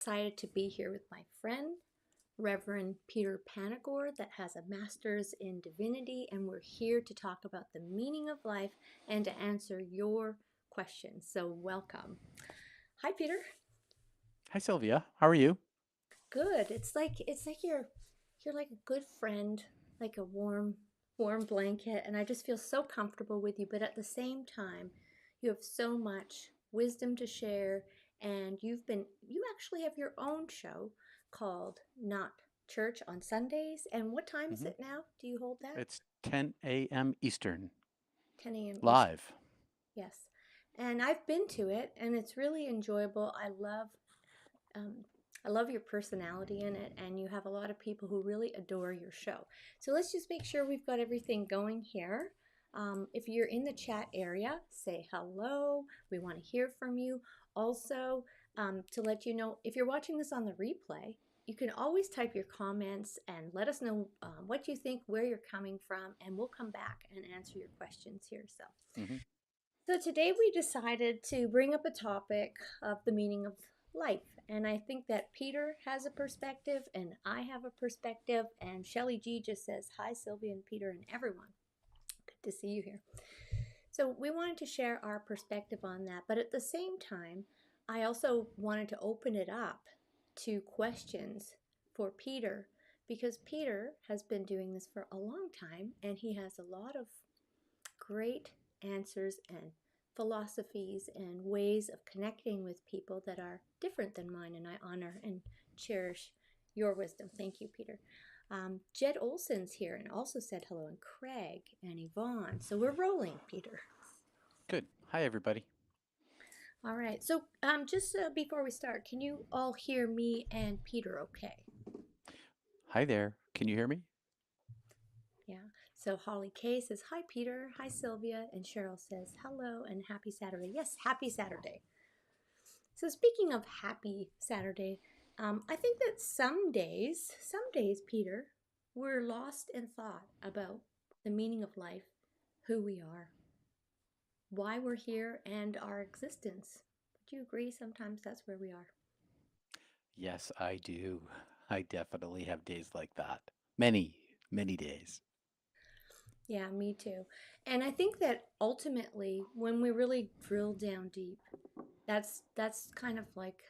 excited to be here with my friend, Reverend Peter Panagore, that has a master's in divinity, and we're here to talk about the meaning of life and to answer your questions. So, welcome. Hi, Peter. Hi, Silvia. How are you? Good. It's like you're like a good friend, like a warm blanket, and I just feel so comfortable with you, but at the same time, you have so much wisdom to share, and you actually have your own show called Not Church on Sundays. And what time is hmm it now? Do you hold that? It's 10 a.m. Eastern, 10 a.m. Eastern. live. Yes. And I've been to it, and it's really enjoyable. Um, I love your personality in it, and you have a lot of people who really adore your show. So let's just make sure we've got everything going here. If you're in the chat area, say hello. We want to hear from you. Also, to let you know, if you're watching this on the replay, you can always type your comments and let us know what you think, where you're coming from, and we'll come back and answer your questions here. hmm So today we decided to bring up a topic of the meaning of life. And I think that Peter has a perspective and I have a perspective. And Shelly G just says, hi, Sylvia and Peter and everyone. Good to see you here. So we wanted to share our perspective on that. But at the same time, I also wanted to open it up to questions for Peter because Peter has been doing this for a long time and he has a lot of great answers and philosophies and ways of connecting with people that are different than mine, and I honor and cherish your wisdom. Thank you, Peter. Jed Olson's here and also said hello, and Craig and Yvonne. So we're rolling, Peter. Good. Hi, everybody. All right. So just before we start, can you all hear me and Peter okay? Hi there. Can you hear me? Yeah. So Holly K says, hi, Peter. Hi, Sylvia. And Cheryl says, hello and happy Saturday. Yes, happy Saturday. So speaking of happy Saturday, I think that some days, Peter, we're lost in thought about the meaning of life, who we are, why we're here, and our existence. Would you agree? Sometimes that's where we are. Yes, I do. I definitely have days like that. Many, many days. Yeah, me too. And I think that ultimately, when we really drill down deep, that's kind of like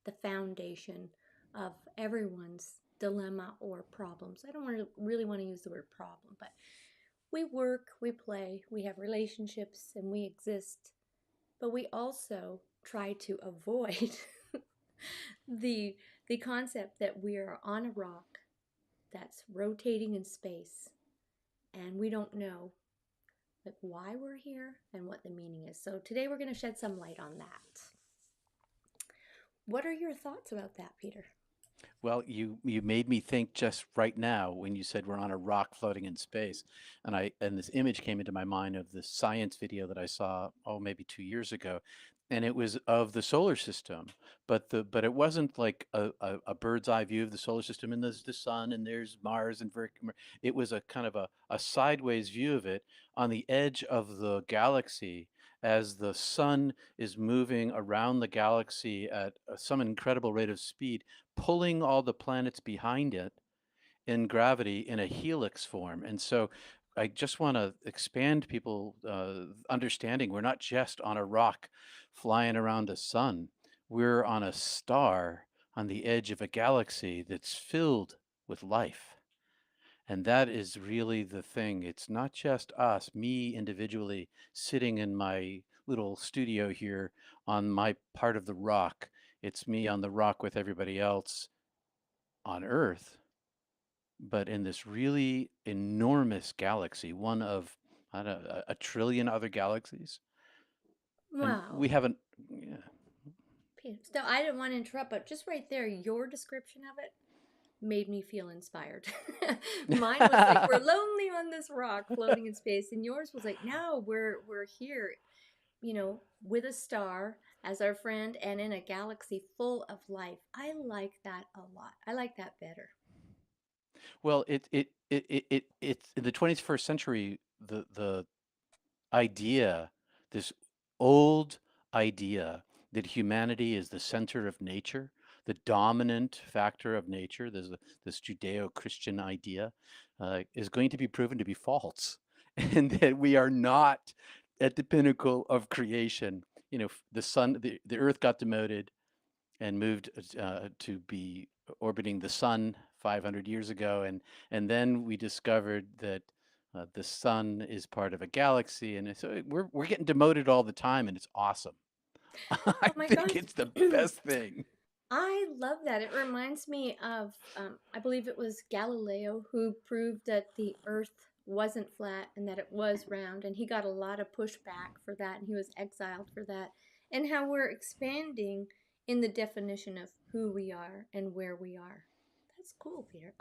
the foundation of everyone's dilemma or problems. I don't really want to use the word problem, but we work, we play, we have relationships, and we exist. But we also try to avoid the the concept that we are on a rock that's rotating in space, and we don't know like why we're here and what the meaning is. So today we're going to shed some light on that. What are your thoughts about that, Peter? Well, you made me think just right now when you said we're on a rock floating in space, and this image came into my mind of this science video that I saw, oh, maybe 2 years ago, and it was of the solar system, but it wasn't like a bird's eye view of the solar system, and there's the sun and there's Mars and it was a kind of a sideways view of it on the edge of the galaxy as the sun is moving around the galaxy at some incredible rate of speed, pulling all the planets behind it in gravity in a helix form. And so I just want to expand people understanding we're not just on a rock flying around a sun. We're on a star on the edge of a galaxy that's filled with life. And that is really the thing. It's not just us, me individually, sitting in my little studio here on my part of the rock. It's me on the rock with everybody else on Earth, but in this really enormous galaxy, one of, I don't know, a trillion other galaxies. And Wow. we haven't, yeah. Peter, so I didn't want to interrupt, but just right there, your description of it made me feel inspired. Mine was like, we're lonely on this rock floating in space, and yours was like, no, we're here, with a star as our friend and in a galaxy full of life. I like that a lot. I like that better. Well, it's in the 21st century, the idea, this old idea that humanity is the center of nature, the dominant factor of nature, this Judeo-Christian idea, is going to be proven to be false, and that we are not at the pinnacle of creation. You know, the sun, the Earth got demoted and moved to be orbiting the sun 500 years ago, and then we discovered that the sun is part of a galaxy, and so we're getting demoted all the time, and it's awesome. I Oh my think gosh. it's the best thing. I love that. It reminds me of, I believe it was Galileo who proved that the Earth wasn't flat and that it was round, and he got a lot of pushback for that, and he was exiled for that, and how we're expanding in the definition of who we are and where we are. That's cool, Peter.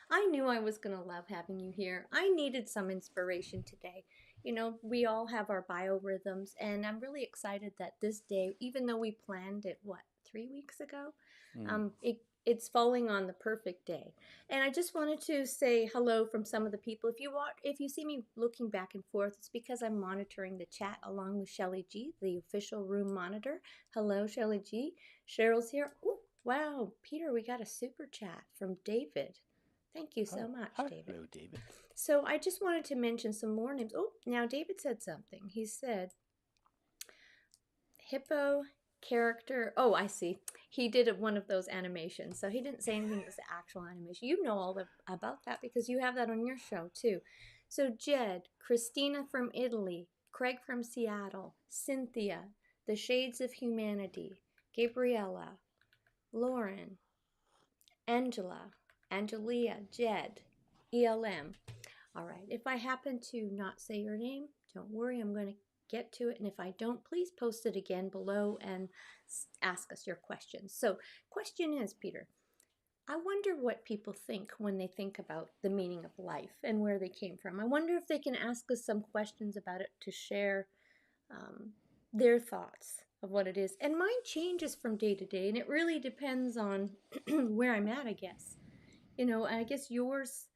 I knew I was going to love having you here. I needed some inspiration today. You know, we all have our biorhythms, and I'm really excited that this day, even though we planned it, what, 3 weeks ago, Mm. it's falling on the perfect day. And I just wanted to say hello from some of the people. If you see me looking back and forth, it's because I'm monitoring the chat along with Shelly G, the official room monitor. Hello, Shelly G. Cheryl's here. Ooh, wow, Peter, we got a super chat from David. Thank you so Oh, much, David. hello, David. So I just wanted to mention some more names. Oh, now David said something. He said hippo character. Oh, I see. He did one of those animations. So he didn't say anything that was the actual animation. You know about that because you have that on your show too. So Jed, Christina from Italy, Craig from Seattle, Cynthia, The Shades of Humanity, Gabriella, Lauren, Angela, Angelia, Jed, ELM. All right. If I happen to not say your name, don't worry. I'm going to get to it. And if I don't, please post it again below and ask us your questions. So, question is, Peter, I wonder what people think when they think about the meaning of life and where they came from. I wonder if they can ask us some questions about it to share um, their thoughts of what it is. And mine changes from day to day, and it really depends on where I'm at, I guess. You know, I guess yours,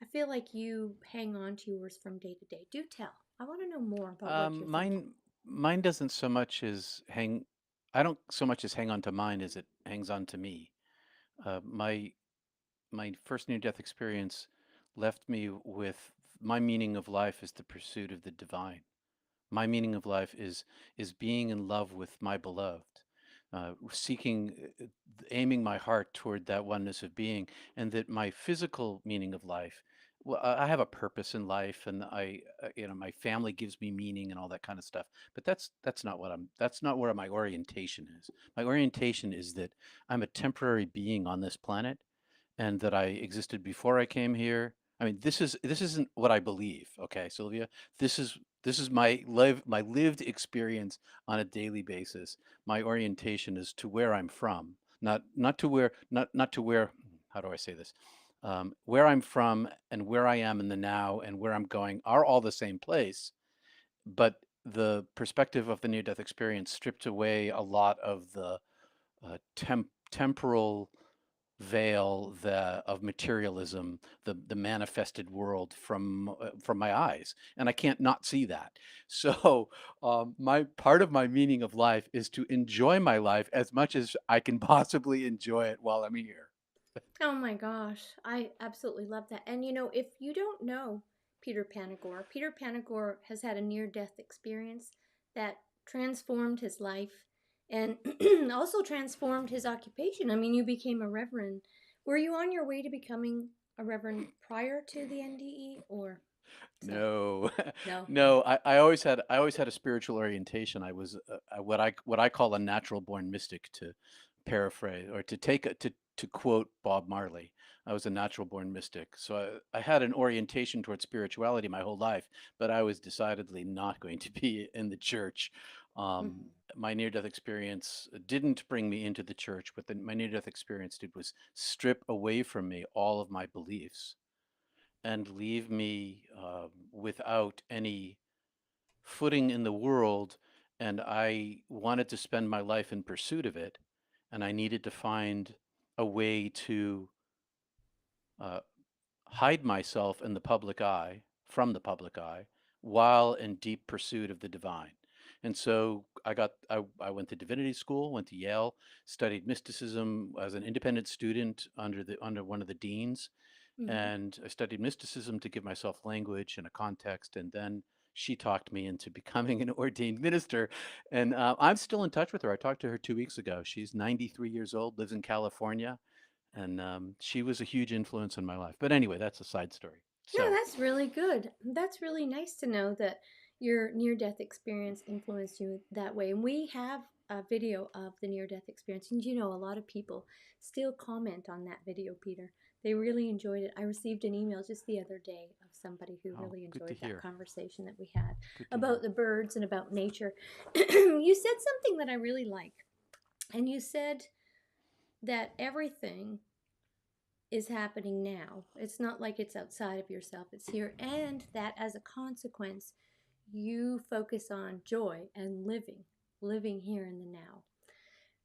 I feel like you hang on to yours from day to day. Do tell. I want to know more about what you're thinking. Mine doesn't so much as hang. I don't so much as hang on to mine as it hangs on to me. My first near-death experience left me with my meaning of life is the pursuit of the divine. My meaning of life is being in love with my beloved, seeking, aiming my heart toward that oneness of being, and that my physical meaning of life. Well, I have a purpose in life, and my family gives me meaning and all that kind of stuff. But that's not what I'm. That's not where my orientation is. My orientation is that I'm a temporary being on this planet, and that I existed before I came here. I mean, this isn't what I believe, okay, Sylvia? This is my lived experience on a daily basis. My orientation is to where I'm from, not to where not to where. How do I say this? Where I'm from and where I am in the now and where I'm going are all the same place, but the perspective of the near-death experience stripped away a lot of the temporal veil of materialism, the manifested world from my eyes, and I can't not see that. So my part of my meaning of life is to enjoy my life as much as I can possibly enjoy it while I'm here. Oh my gosh, I absolutely love that. And you know, if you don't know Peter Panagore has had a near death experience that transformed his life and also transformed his occupation. I mean, you became a reverend. Were you on your way to becoming a reverend prior to the NDE or so? No, No. no. I always had a spiritual orientation. I was what I call a natural born mystic, to paraphrase or to quote Bob Marley. I was a natural born mystic. So I had an orientation towards spirituality my whole life, but I was decidedly not going to be in the church. Mhm. My near-death experience didn't bring me into the church. What my near-death experience did was strip away from me all of my beliefs and leave me without any footing in the world. And I wanted to spend my life in pursuit of it. And I needed to find a way to uh, hide myself in the public eye, from the public eye, while in deep pursuit of the divine. And so I went to divinity school, went to Yale, studied mysticism as an independent student under one of the deans, Mm-hmm. and I studied mysticism to give myself language and a context, and then she talked me into becoming an ordained minister, and I'm still in touch with her. I talked to her 2 weeks ago. She's 93 years old, lives in California, and she was a huge influence in my life. But anyway, that's a side story. No, So, that's really good. That's really nice to know that your near death experience influenced you that way. And we have a video of the near death experience. And you know, a lot of people still comment on that video, Peter. They really enjoyed it. I received an email just the other day of somebody who oh, really good to enjoyed that hear. conversation that we had Good to about hear. the birds and about nature. You said something that I really like. And you said that everything is happening now. It's not like it's outside of yourself, it's here. And that as a consequence, you focus on joy and living here in the now.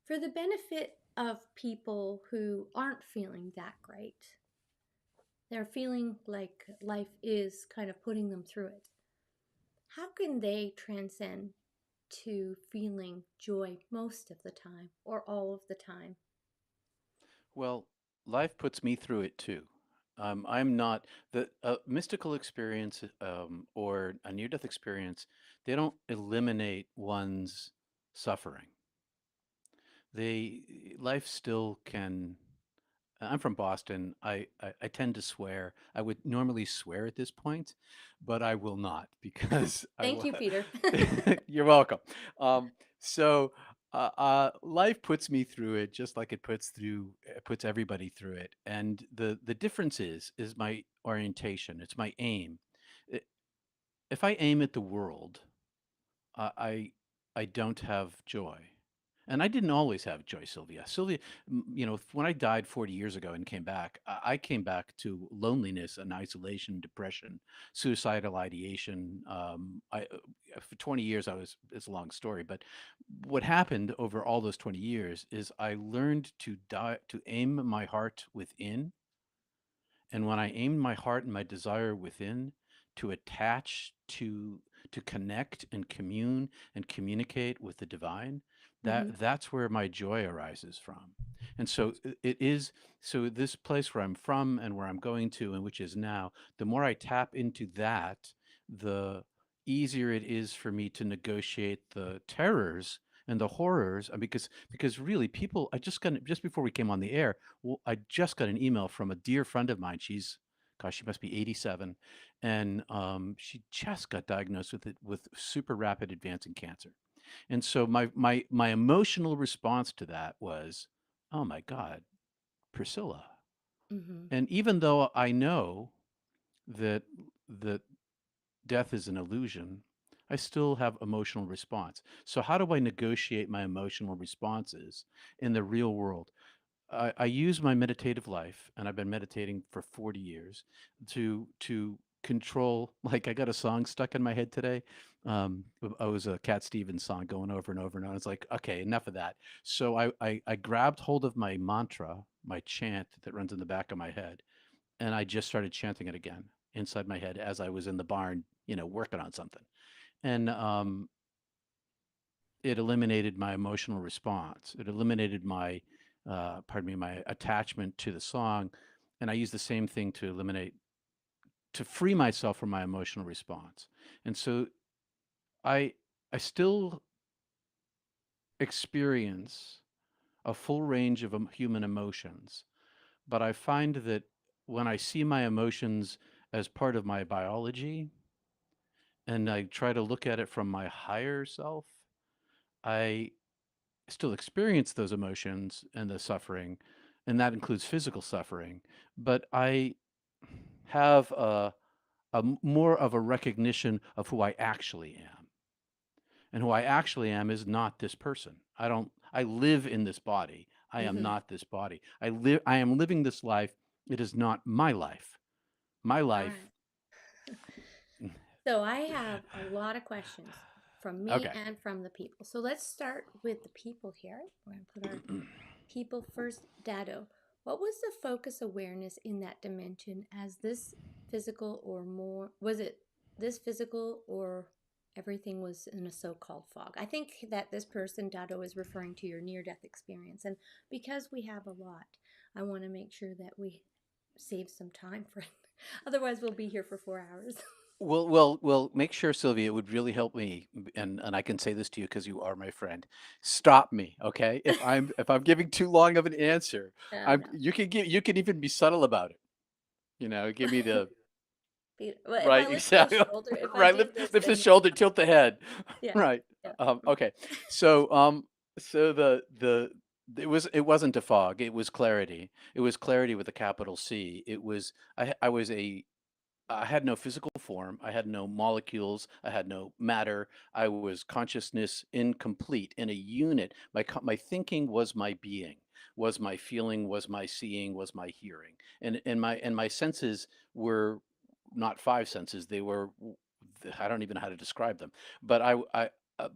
For the benefit of people who aren't feeling that great, they're feeling like life is kind of putting them through it. How can they transcend to feeling joy most of the time or all of the time? Well, life puts me through it too. I'm not the mystical experience or a near-death experience. They don't eliminate one's suffering. They life still can. I'm from Boston. I tend to swear. I would normally swear at this point, but I will not because I Thank will. you, Peter. You're welcome. So life puts me through it just like it puts everybody through it. And the difference is my orientation. It's my aim. I- If I aim at the world, I I I don't have joy. And I didn't always have joy, Sylvia. Sylvia, when I died 40 years ago and came back, I came back to loneliness and isolation, depression, suicidal ideation. For 20 years, it's a long story, but what happened over all those 20 years is I learned to aim my heart within, and when I aimed my heart and my desire within to attach to connect and commune and communicate with the divine, Hmm. that's where my joy arises from. And so it is so this place where I'm from and where I'm going to and which is now, the more I tap into that, the easier it is for me to negotiate the terrors and the horrors because really people just before we came on the air, well, I just got an email from a dear friend of mine. Gosh, she must be 87, and she just got diagnosed with super rapid advancing cancer. And so my emotional response to that was, "Oh my God, Priscilla." Hmm. And even though I know that that death is an illusion, I still have emotional response. So how do I negotiate my emotional responses in the real world? I use my meditative life, and I've been meditating for 40 years to control. Like I got a song stuck in my head today. I was a Cat Stevens song going over and over and over. It's like, okay, enough of that. So I grabbed hold of my mantra, my chant that runs in the back of my head, and I just started chanting it again inside my head as I was in the barn, working on something. And it eliminated my emotional response. It eliminated my attachment to the song. And I use the same thing to free myself from my emotional response. And so I, I still experience a full range of human emotions, but I find that when I see my emotions as part of my biology and I try to look at it from my higher self, I still experience those emotions and the suffering, and that includes physical suffering. But I have more of a recognition of who I actually am, and who I actually am is not this person. I don't. I live in this body. I am Hmm. not this body. I live. I am living this life. It is not my life. My All life. right. So I have a lot of questions from me Okay. and from the people. So let's start with the people here. We're going to put our people first. Dado, what was the focus awareness in that dimension as this physical or more? Was it this physical or? everything was in a so-called fog. I think that this person, Dado, is referring to your near-death experience. And because we have a lot, I want to make sure that we save some time for it. Otherwise, we'll be here for 4 hours. Well, make sure, Sylvia, it would really help me, and I can say this to you because you are my friend. Stop me, okay? If I'm giving too long of an answer, No, I'm no. you can even be subtle about it. Give me the Well, if I right, lift the exactly. shoulder, if I Right, do this, lift the then you'll shoulder, stop. tilt the head. Yeah, Right. yeah. Okay. So so the it wasn't a fog. It was clarity. It was clarity with a capital C. It was I had no physical form. I had no molecules. I had no matter. I was consciousness incomplete in a unit. My thinking was my being, was my feeling, was my seeing, was my hearing, and my senses were not five senses. They were I don't even know how to describe them, but uh,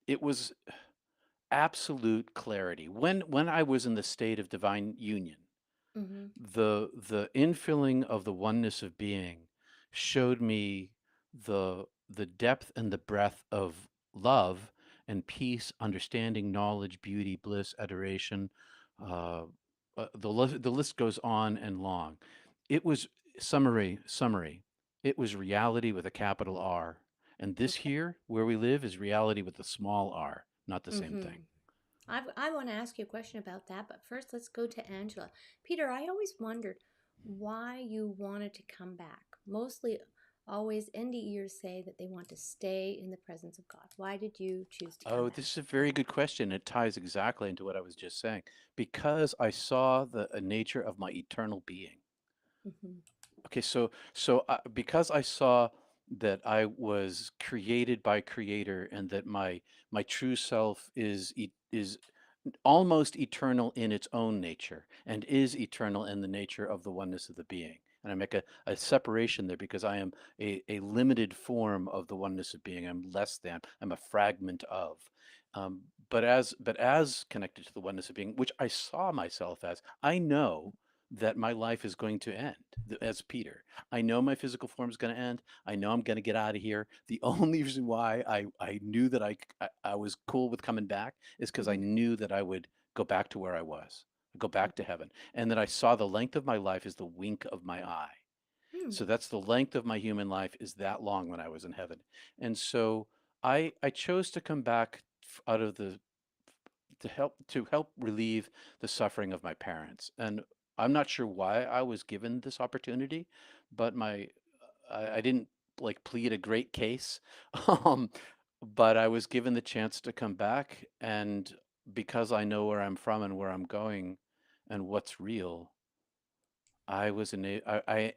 it was absolute clarity when I was in the state of divine union. Mm-hmm. The infilling of the oneness of being showed me the depth and the breadth of love and peace, understanding, knowledge, beauty, bliss, adoration. Uh, the list goes on and long. It was summary. It was reality with a capital R, and this Okay. here where we live is reality with a small r, not the same Mm-hmm. thing. I want to ask you a question about that, but first let's go to Angela. Peter, I always wondered why you wanted to come back. Mostly, always NDEers say that they want to stay in the presence of God. Why did you choose to come Oh, back? this is a very good question. It ties exactly into what I was just saying. Because I saw the nature of my eternal being. Mm-hmm. Okay, so because I saw that I was created by Creator and that my true self is almost eternal in its own nature and is eternal in the nature of the oneness of the being. And I make a separation there because I am a limited form of the oneness of being. I'm less than, I'm a fragment of. But as connected to the oneness of being, which I saw myself as, I know that my life is going to end as Peter. I know my physical form is going to end. I know I'm going to get out of here. The only reason why I knew that I was cool with coming back is because I Mm-hmm. knew that I would go back to where I was, go back to heaven, and that I saw the length of my life is the wink of my eye. Mm-hmm. So that's the length of my human life is that long when I was in heaven. And so I chose to come back out of the to help relieve the suffering of my parents. And I'm not sure why I was given this opportunity, but I didn't like plead a great case. Um, but I was given the chance to come back, and because I know where I'm from and where I'm going and what's real, I was in I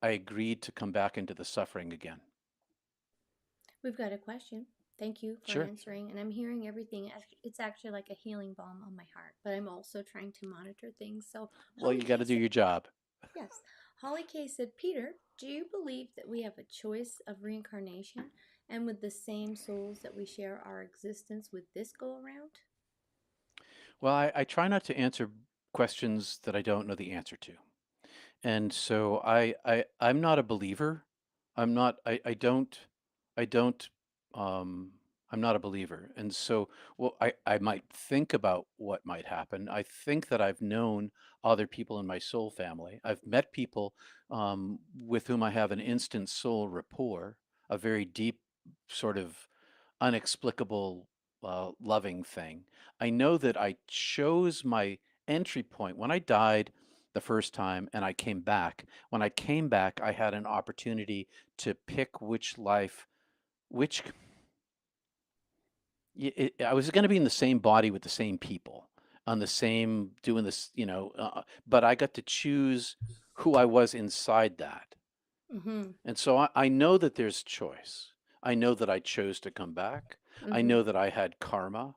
agreed to come back into the suffering again. We've got a question. Thank you for Sure. answering. And I'm hearing everything. It's actually like a healing balm on my heart, but I'm also trying to monitor things. So, Well, Holly you got to K do said, your job. yes. Holly K said, Peter, do you believe that we have a choice of reincarnation and with the same souls that we share our existence with this go around? Well, I try not to answer questions that I don't know the answer to. And so I'm not a believer. I'm not I don't I'm not a believer. And so well I might think about what might happen. I think that I've known other people in my soul family. I've met people with whom I have an instant soul rapport, a very deep sort of unexplicable loving thing. I know that I chose my entry point when I died the first time and I came back. When I came back, I had an opportunity to pick which life, which I was going to be in the same body with the same people, on the same doing this, but I got to choose who I was inside that. Mm-hmm. And so I know that there's choice. I know that I chose to come back. I Mm-hmm. know that I had karma.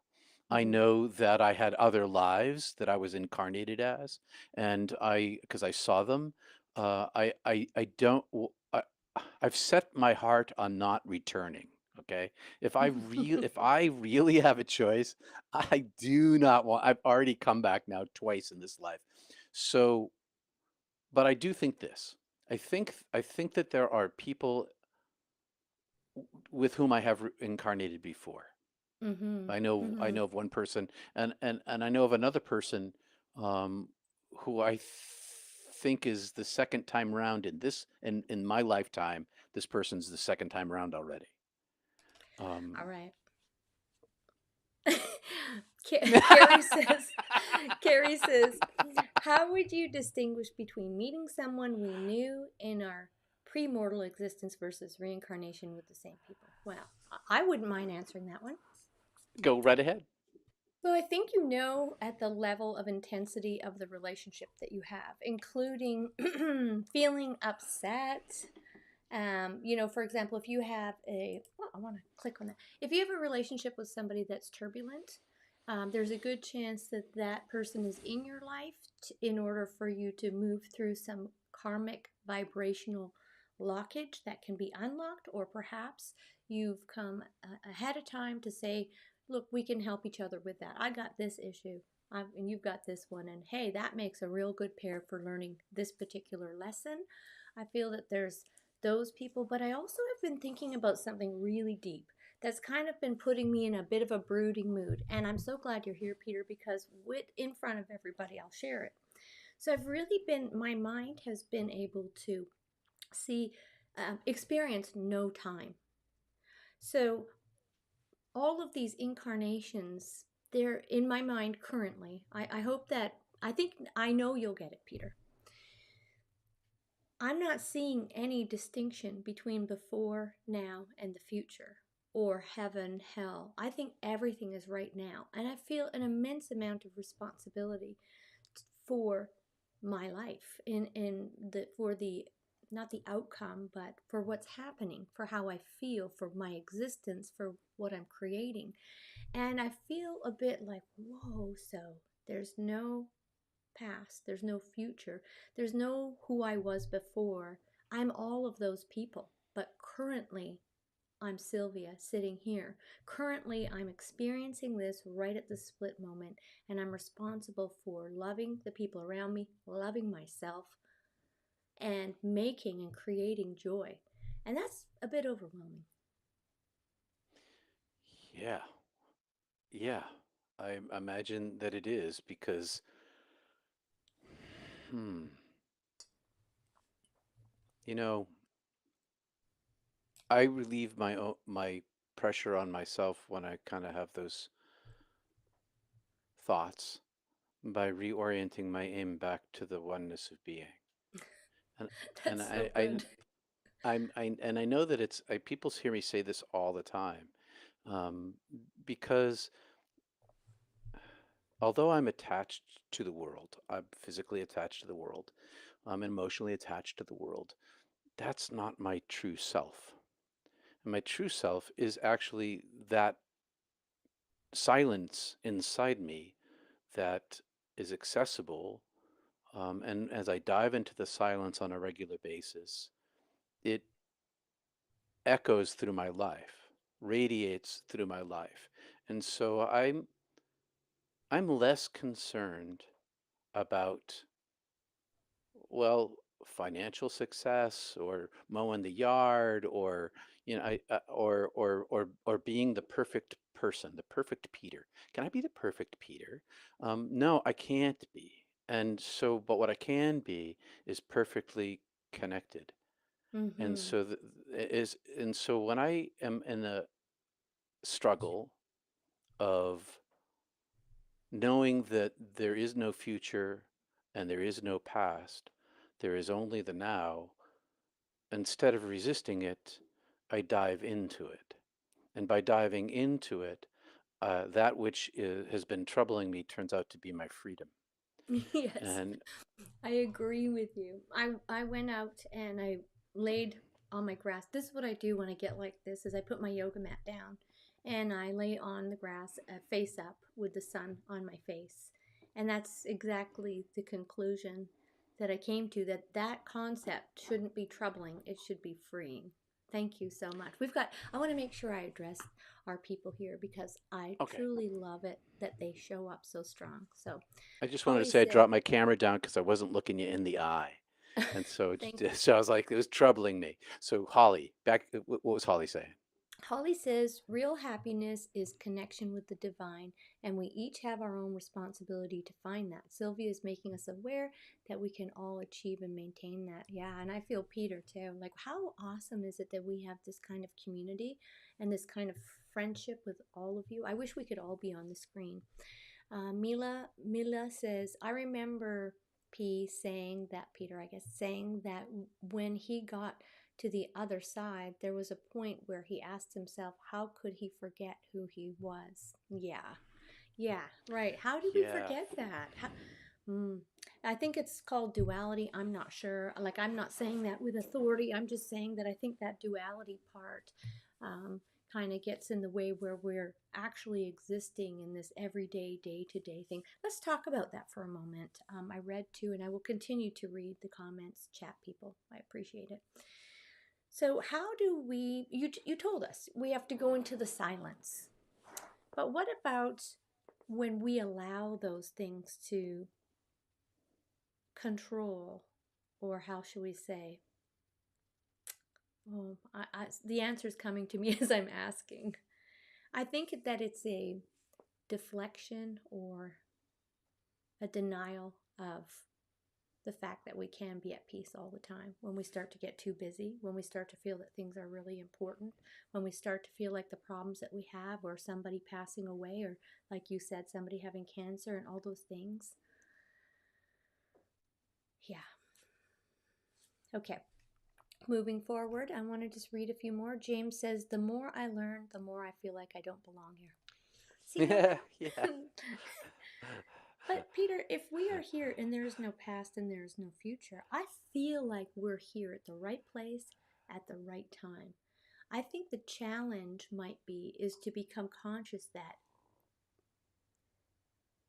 I Mm-hmm. know that I had other lives that I was incarnated as, and because I saw them, I don't, I've set my heart on not returning. Okay, if I really have a choice, I do not want. I've already come back now twice in this life, so but I do think this. I think that there are people. with whom I have incarnated before. Mm-hmm. I Mm-hmm. know of one person, and I know of another person, um, who think is the second time round in this in my lifetime. This person's the second time round already. Um, All right. Carrie says, Carrie says, how would you distinguish between meeting someone we knew in our premortal existence versus reincarnation with the same people? Well, I wouldn't mind answering that one. Go right ahead. Well, I think you know at the level of intensity of the relationship that you have, including feeling upset. For example, if you have I want to click on that. If you have a relationship with somebody that's turbulent, there's a good chance that that person is in your life in order for you to move through some karmic vibrational lockage that can be unlocked, or perhaps you've come ahead of time to say, look, we can help each other with that. I got this issue. And you've got this one, and hey, that makes a real good pair for learning this particular lesson. I feel that there's those people, but I also have been thinking about something really deep that's kind of been putting me in a bit of a brooding mood. And I'm so glad you're here, Peter, because in front of everybody, I'll share it. So I've really been, my mind has been able to see, experience no time. So all of these incarnations, they're in my mind currently. I hope that, I think, I know you'll get it, Peter. I'm not seeing any distinction between before, now, and the future, or heaven, hell. I think everything is right now. And I feel an immense amount of responsibility for my life for the not the outcome, but for what's happening, for how I feel, for my existence, for what I'm creating. And I feel a bit like, whoa, so there's no past, there's no future, there's no who I was before. I'm all of those people, but currently I'm Silvia sitting here. Currently, I'm experiencing this right at the split moment, and I'm responsible for loving the people around me, loving myself, and making and creating joy. And that's a bit overwhelming. Yeah, yeah. I imagine that it is because, hmm, you know, I relieve my pressure on myself when I kind of have those thoughts by reorienting my aim back to the oneness of being. And and That's so good. I know that people hear me say this all the time, um, because although I'm attached to the world, I'm physically attached to the world, I'm emotionally attached to the world. That's not my true self. And my true self is actually that silence inside me that is accessible. And as I dive into the silence on a regular basis, it echoes through my life, radiates through my life. And so I'm less concerned about, well, financial success or mowing the yard or or being the perfect person, the perfect Peter. Can I be the perfect Peter? No, I can't be. And so, but what I can be is perfectly connected. And Mm-hmm. so and so when I am in the struggle of knowing that there is no future and there is no past, there is only the now, instead of resisting it, I dive into it. And by diving into it, that which has been troubling me turns out to be my freedom. Yes. And I agree with you. I went out and I laid on my grass. This is what I do when I get like this is I put my yoga mat down and I lay on the grass face up with the sun on my face. And that's exactly the conclusion that I came to, that that concept shouldn't be troubling. It should be freeing. Thank you so much. I want to make sure I address our people here because I okay, truly love it that they show up so strong. So, I just wanted to Holly say I said, dropped my camera down because I wasn't looking you in the eye. And so, thank you. so I was like, it was troubling me. So Holly, back, what was Holly saying? Holly says real happiness is connection with the divine, and we each have our own responsibility to find that. Sylvia is making us aware that we can all achieve and maintain that. Yeah, and I feel Peter too. Like, how awesome is it that we have this kind of community and this kind of friendship with all of you? I wish we could all be on the screen. Mila says, I remember P saying that, Peter, I guess, saying that when he got to the other side, there was a point where he asked himself, how could he forget who he was? Yeah, yeah, right. How did we Yeah. forget that? Mm, I think it's called duality. I'm not sure. Like, I'm not saying that with authority. I'm just saying that I think that duality part um, kind of gets in the way where we're actually existing in this everyday, day to day thing. Let's talk about that for a moment. I read too, and I will continue to read the comments, chat people. I appreciate it. So, how do we? You told us we have to go into the silence, but what about when we allow those things to control, or how should we say? Oh, the answer is coming to me as I'm asking. I think that it's a deflection or a denial of the fact that we can be at peace all the time. When we start to get too busy, when we start to feel that things are really important, when we start to feel like the problems that we have, or somebody passing away, or like you said, somebody having cancer, and all those things. Yeah. Okay. Moving forward, I want to just read a few more. James says, the more I learn, the more I feel like I don't belong here. See how Yeah. Yeah. that? But Peter, if we are here and there is no past and there is no future, I feel like we're here at the right place at the right time. I think the challenge might be is to become conscious that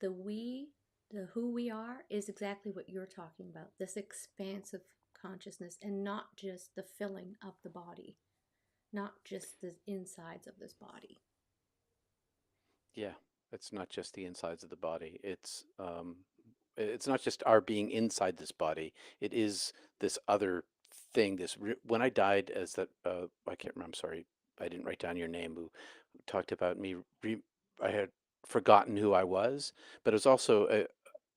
the we, the who we are, is exactly what you're talking about. This expansive consciousness, and not just the filling of the body, not just the insides of this body. Yeah. It's not just the insides of the body. It's not just our being inside this body. It is this other thing. When I died, as that I can't remember. I'm sorry, I didn't write down your name. Who talked about me? I had forgotten who I was, but it was also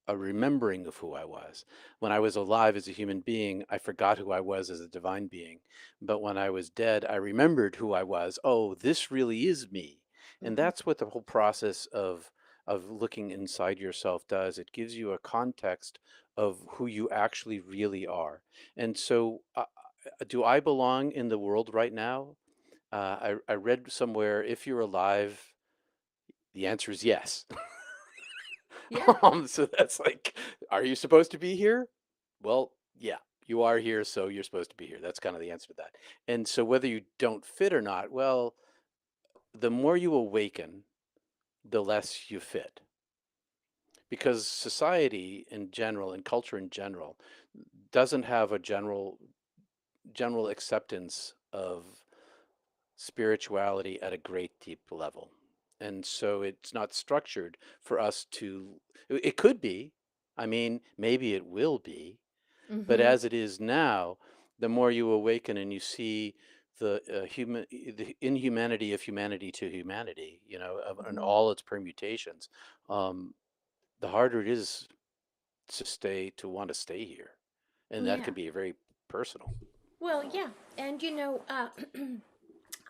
a remembering of who I was. When I was alive as a human being, I forgot who I was as a divine being. But when I was dead, I remembered who I was. Oh, this really is me. And Mm-hmm. that's what the whole process of looking inside yourself does. It gives you a context of who you actually really are. And so, do I belong in the world right now? I read somewhere if you're alive, the answer is yes. Yeah. So that's like, are you supposed to be here? Well, yeah, you are here, so you're supposed to be here. That's kind of the answer to that. And so whether you don't fit or not, well, the more you awaken, the less you fit. Because society in general and culture in general doesn't have a general acceptance of spirituality at a great deep level. And so it's not structured for us to, it could be, I mean, maybe it will be, but Mm-hmm. as it is now, the more you awaken and you see the inhumanity of humanity to humanity, and Mm-hmm. all its permutations, um, the harder it is to want to stay here. And that Yeah. can be very personal. Well, yeah. And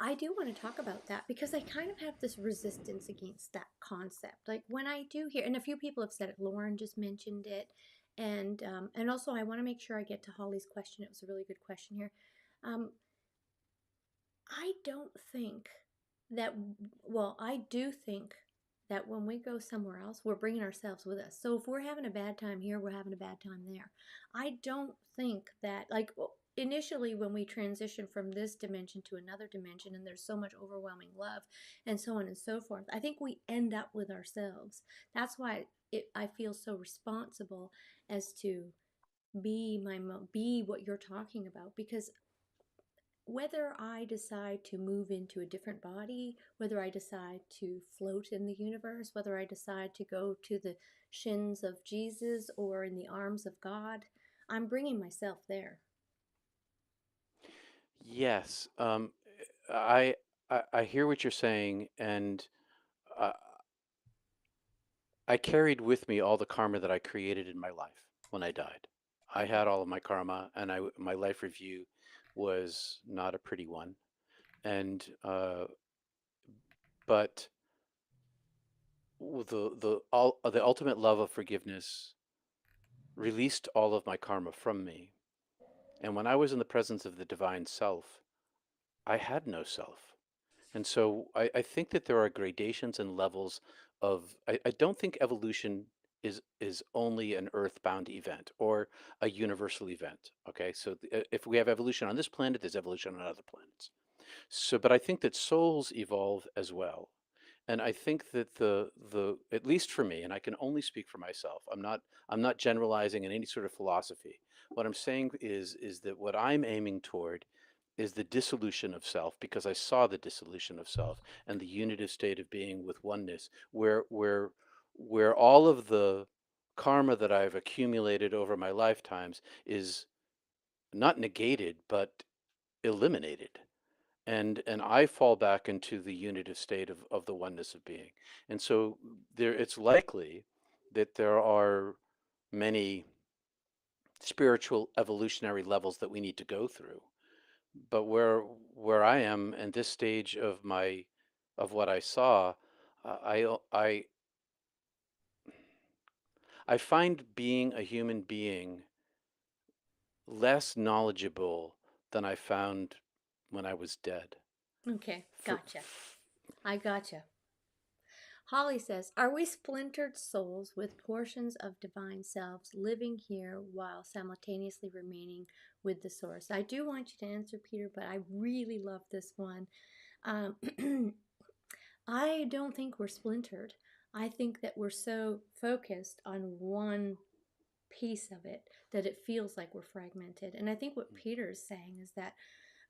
I do want to talk about that because I kind of have this resistance against that concept. Like when I do hear, and a few people have said it. Lauren just mentioned it, and also I want to make sure I get to Holly's question. It was a really good question here. Um, I don't think that, well, I do think that when we go somewhere else, we're bringing ourselves with us. So if we're having a bad time here, we're having a bad time there. I don't think that, like, initially when we transition from this dimension to another dimension and there's so much overwhelming love and so on and so forth, I think we end up with ourselves. That's why I feel so responsible as to be what you're talking about, because whether I decide to move into a different body, whether I decide to float in the universe, whether I decide to go to the shins of Jesus or in the arms of God, I'm bringing myself there. Yes, I I hear what you're saying, and uh, I carried with me all the karma that I created in my life when I died. I had all of my karma, and my life review was not a pretty one. And but the ultimate love of forgiveness released all of my karma from me. And when I was in the presence of the divine self, I had no self. And so I think that there are gradations and levels of, I don't think evolution is only an earthbound event or a universal event. Okay, so if we have evolution on this planet, there's evolution on other planets. So, but I think that souls evolve as well. And I think that the at least for me, and I can only speak for myself. I'm not generalizing in any sort of philosophy. What I'm saying is that what I'm aiming toward is the dissolution of self, because I saw the dissolution of self and the unitive state of being with oneness, where all of the karma that I've accumulated over my lifetimes is not negated but eliminated, and I fall back into the unitive state of the oneness of being. And so there, it's likely that there are many spiritual evolutionary levels that we need to go through. But where I am in this stage of my of what I saw, I find being a human being less knowledgeable than I found when I was dead. Okay, For, gotcha. I gotcha. Holly says, are we splintered souls with portions of divine selves living here while simultaneously remaining with the source? I do want you to answer, Peter, but I really love this one. Um, I don't think we're splintered. I think that we're so focused on one piece of it that it feels like we're fragmented. And I think what Peter is saying is that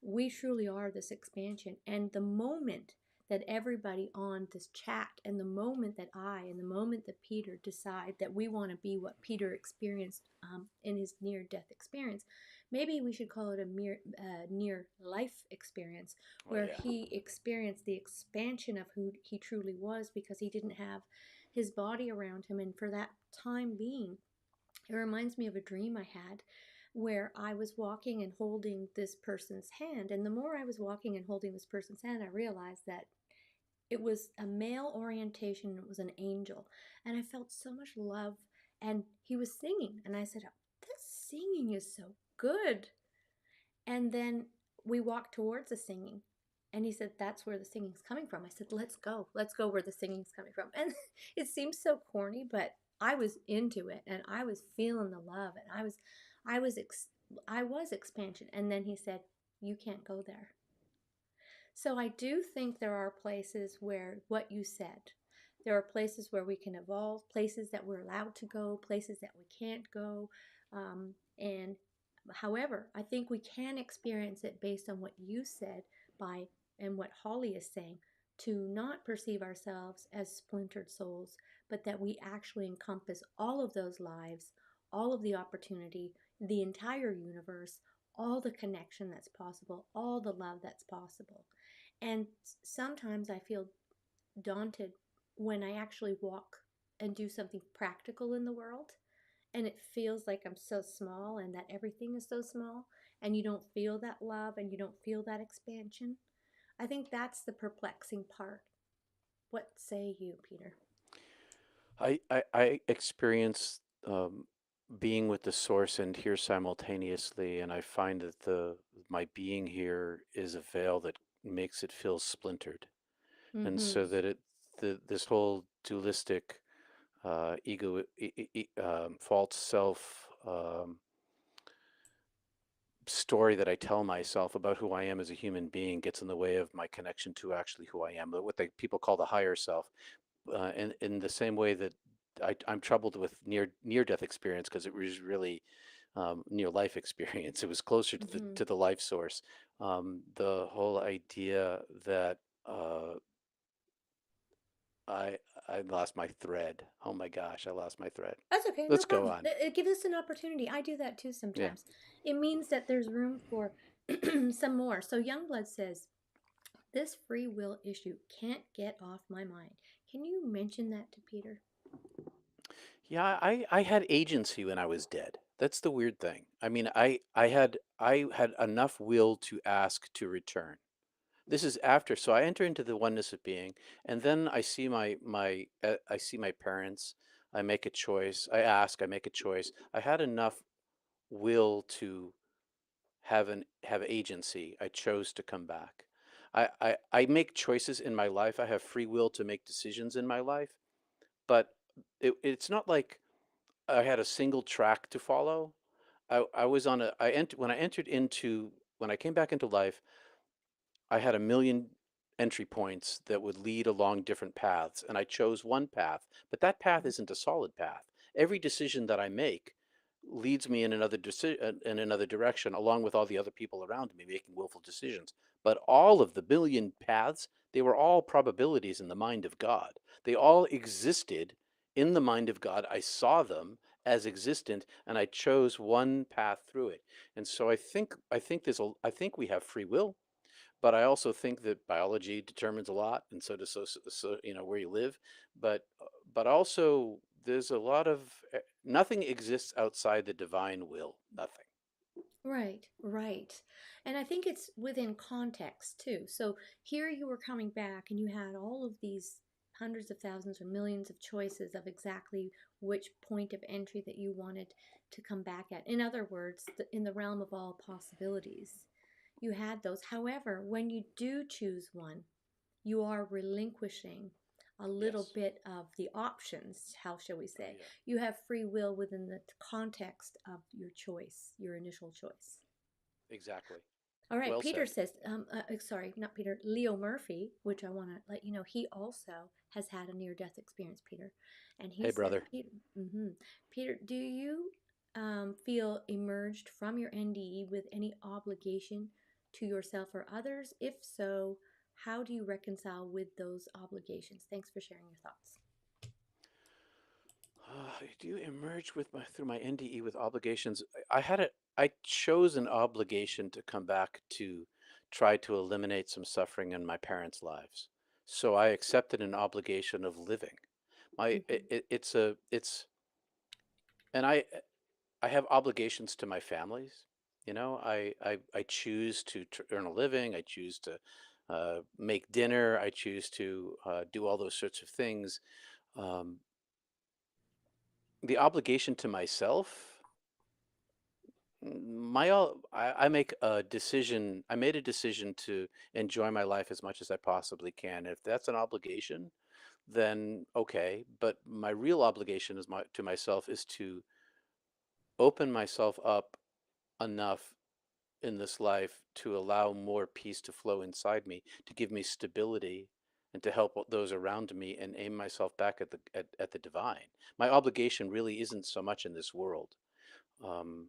we truly are this expansion. And the moment that everybody on this chat, and the moment that and the moment that Peter decide that we want to be what Peter experienced in his near death experience, maybe we should call it a near life experience, oh where yeah. he experienced the expansion of who he truly was because he didn't have his body around him. And for that time being, it reminds me of a dream I had where I was walking and holding this person's hand. And the more I was walking and holding this person's hand, I realized that it was a male orientation. It was an angel. And I felt so much love. And he was singing. And I said, this singing is so good. And then we walked towards the singing. And he said, that's where the singing's coming from. I said, let's go. Let's go where the singing's coming from. And it seems so corny, but I was into it and I was feeling the love and I was, I was expansion. And then he said, you can't go there. So I do think there are places where what you said, there are places where we can evolve, places that we're allowed to go, places that we can't go. And however, I think we can experience it based on what you said by and what Holly is saying, to not perceive ourselves as splintered souls, but that we actually encompass all of those lives, all of the opportunity, the entire universe, all the connection that's possible, all the love that's possible. And sometimes I feel daunted when I actually walk and do something practical in the world. And it feels like I'm so small and that everything is so small. And you don't feel that love and you don't feel that expansion. I think that's the perplexing part. What say you, Peter? I experience being with the source and here simultaneously, and I find that the my being here is a veil that makes it feel splintered, and Mm-hmm. so that this whole dualistic false self story that I tell myself about who I am as a human being gets in the way of my connection to actually who I am, what people call the higher self. In the same way that I'm troubled with near death experience, because it was really near life experience. It was closer to the Mm-hmm. life source. The whole idea that I I lost my thread. Oh my gosh, I lost my thread. That's okay, no Let's go problem. on. It gives us an opportunity. I do that too Yeah. sometimes. It means that there's room for some more. So Youngblood says, This free will issue can't get off my mind. Can you mention that to Peter? Yeah, I had agency when I was dead. That's the weird thing. I mean, I had enough will to ask to return. This is after, so I enter into the oneness of being, and then I see I see my parents. I make a choice. I ask. I make a choice. I had enough will to have agency. I chose to come back. I make choices in my life. I have free will to make decisions in my life, but it's not like I had a single track to follow. I was on a I ent when I entered into when I came back into life, I had a million entry points that would lead along different paths, and I chose one path, but that path isn't a solid path. Every decision that I make leads me in in another direction, along with all the other people around me making willful decisions. But all of the million paths, they were all probabilities in the mind of God. They all existed in the mind of God. I saw them as existent, and I chose one path through it. And so I think we have free will, but I also think that biology determines a lot, and so does where you live. But also there's a lot of nothing exists outside the divine will. Nothing. Right, right. And I think it's within context too. So here you were coming back and you had all of these hundreds of thousands or millions of choices of exactly which point of entry that you wanted to come back at. In other words, in the realm of all possibilities, you had those. However, when you do choose one, you are relinquishing a little Yes. bit of the options, how shall we Oh say. yeah. You have free will within the context of your choice, your initial choice. Exactly. All right, Well Peter said. says, sorry, not Peter, Leo Murphy, which I want to let you know, he also has had a near death experience, Peter. And he Hey said, brother. Peter, do you feel emerged from your NDE with any obligation to yourself or others? If so, how do you reconcile with those obligations? Thanks for sharing your thoughts. Do you emerge with my through my NDE with obligations? I chose an obligation to come back to try to eliminate some suffering in my parents' lives. So I accepted an obligation of living. Mm-hmm. It's and I have obligations to my families. You know, I choose to earn a living. I choose to make dinner. I choose to do all those sorts of things. Um, the obligation to myself, I make a decision. I made a decision to enjoy my life as much as I possibly can. If that's an obligation, then okay. But my real obligation to myself is to open myself up enough in this life to allow more peace to flow inside me, to give me stability, and to help those around me and aim myself back at the divine. My obligation really isn't so much in this world. Um,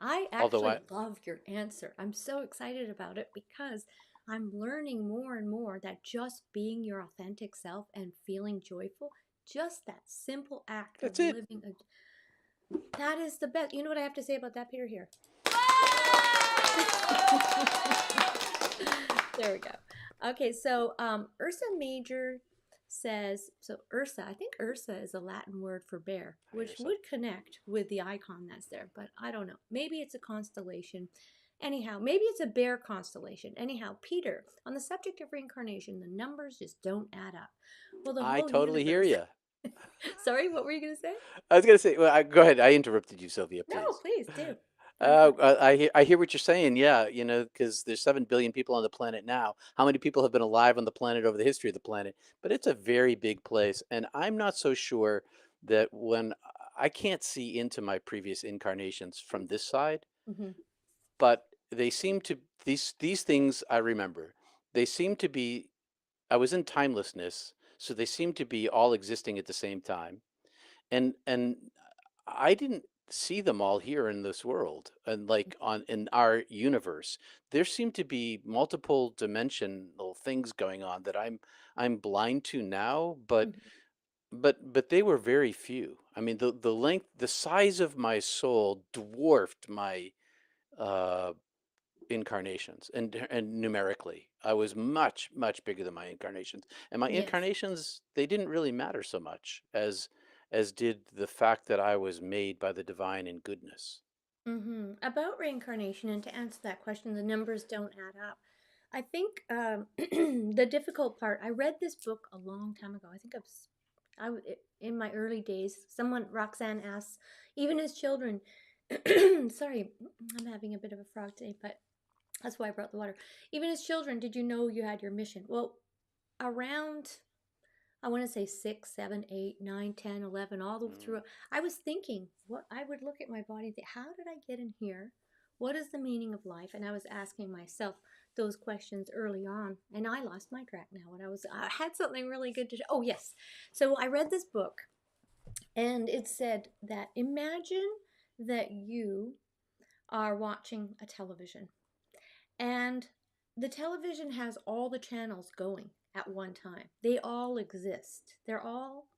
I although actually I, love your answer. I'm so excited about it because I'm learning more and more that just being your authentic self and feeling joyful, just that simple act of that's it. living a that is the best. You know what I have to say about that, Peter? Here. There we go. Okay, so Ursa Major says, so Ursa, I think Ursa is a Latin word for bear, Hi, which Ursa. would connect with the icon that's there, but I don't know. Maybe it's a constellation. Anyhow, maybe it's a bear constellation. Anyhow, Peter, on the subject of reincarnation, the numbers just don't add up. Well, the I whole totally hear universe. you. Sorry, what were you going to say? I was gonna say, well, go ahead. I interrupted you, Sylvia. No, Please. please do. I'm happy. I hear what you're saying. Yeah, you know, because there's 7 billion people on the planet now. How many people have been alive on the planet over the history of the planet? But it's a very big place, and I'm not so sure that when I can't see into my previous incarnations from this side, Hmm. but they seem to these things I remember. They seem to be. I was in timelessness, so they seem to be all existing at the same time, and I didn't see them all here in this world and like on in our universe. There seem to be multiple dimensional things going on that I'm blind to now, but they were very few. I mean, the length, the size of my soul dwarfed my uh incarnations, and numerically I was much bigger than my incarnations, and my Yes. incarnations, they didn't really matter so much as did the fact that I was made by the divine in goodness. About reincarnation, and to answer that question, the numbers don't add up. I think the difficult part. I read this book a long time ago. I think in my early days. Someone Roxanne asks, even as children. Sorry, I'm having a bit of a frog today, but that's why I brought the water. Even as children, did you know you had your mission? Well, around I want to say 6, 7, 8, 9, 10, 11, all the Mm. through. I was thinking, what I would look at my body and think, how did I get in here? What is the meaning of life? And I was asking myself those questions early on, and I lost my track now. And I had something really good to. Oh yes, so I read this book, and it said that imagine that you are watching a television, and the television has all the channels going at one time. They all exist. They're all